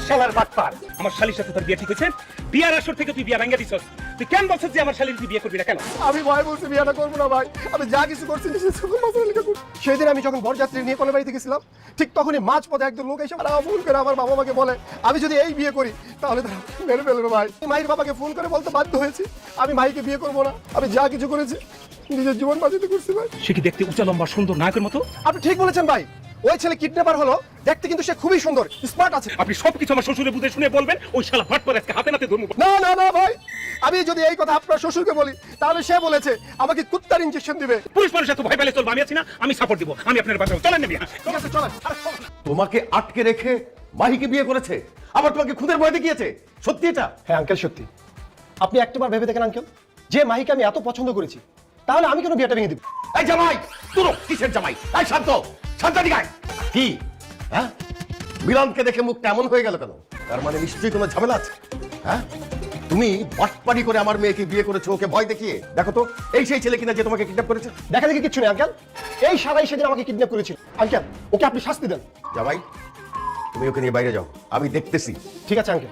শালার বাটপার, আমার শালীর সাথে তোর বিয়ে ঠিক হয়েছে? বিয়ার আসর থেকে তুই বিয়া ভাঙা দিছস। তুই কেন বলছিস যে আমার শালীর তুই বিয়ে করবি না কেন? আমি ভয় বলছি বিয়েটা করবো না ভাই, আমি যা কিছু করছি সেদিন আমি যখন বরযাত্রী নিয়ে কোলে বাড়িতে গেছিলাম, ঠিক তখনই মাঝ পথে একজন লোক এসে ফোন করে আমার বাবা মাকে বলে আমি যদি এই বিয়ে করি তাহলে তারা মেরে ফেলবে ভাই। মায়ের বাবাকে ফোন করে বলতে বাধ্য হয়েছি আমি মাইকে বিয়ে করবো না। আমি যা কিছু করেছি নিজের জীবন বাঁচাতে করছি ভাই। সে কি দেখতে উঁচা লম্বা সুন্দর নায়কের মতো? আপনি ঠিক বলেছেন ভাই, ওই ছেলে কিডন্যাপার হলো, দেখতে কিন্তু সে খুবই সুন্দর, স্মার্ট আছে। আপনি সবকিছু আমার শ্বশুরে বুঝে শুনে বলবেন, ওই শালা বাটপার আজকে হাতে নাতে ধরবো। না না না ভাই, আমি যদি এই কথা আপনার শ্বশুরকে বলি তাহলে সে বলেছে আমাকে কুত্তার ইনজেকশন দিবে। পুরুষ মানুষ এত ভয় পেলে চলবে? আমি আছি না, আমি সাপোর্ট দিব। আমি আপনার বাসায় চলেন না বিয়া। ঠিক আছে চলেন। তোমাকে আটকে রেখে মাহিকে বিয়ে করেছে, আবার তোমাকে খুদের ভয় দেখিয়েছে, সত্যি এটা? হ্যাঁ আঙ্কেল সত্যি। আপনি একটাবার ভেবে দেখেন আঙ্কেল, যে মাহিকে আমি এত পছন্দ করেছি তাহলে আমি কেন বিয়েটা ভেঙে দিব? এই জামাই, তুই কিসের জামাই? এই শান্ত, শান্ত দিগায়। কি হ্যাঁ, মিলনকে দেখে মুখ কেমন হয়ে গেল কেন? তার মানে নিশ্চয়ই কোনো ঝামেলা আছে। হ্যাঁ, তুমি বাটপারি করে আমার মেয়েকে বিয়ে করেছো ওকে ভয় দেখিয়ে। দেখো তো, এই সেই ছেলে কিনা যে তোমাকে কিডন্যাপ করেছে। দেখা দেখি কিচ্ছু নেই আঙ্কেল, এই সারাই সেদিন আমাকে কিডন্যাপ করেছিল। আঙ্কেল ওকে আপনি শাস্তি দেন। জামাই, তুমি ওকে নিয়ে বাইরে যাও, আমি দেখতেছি। ঠিক আছে আঙ্কেল।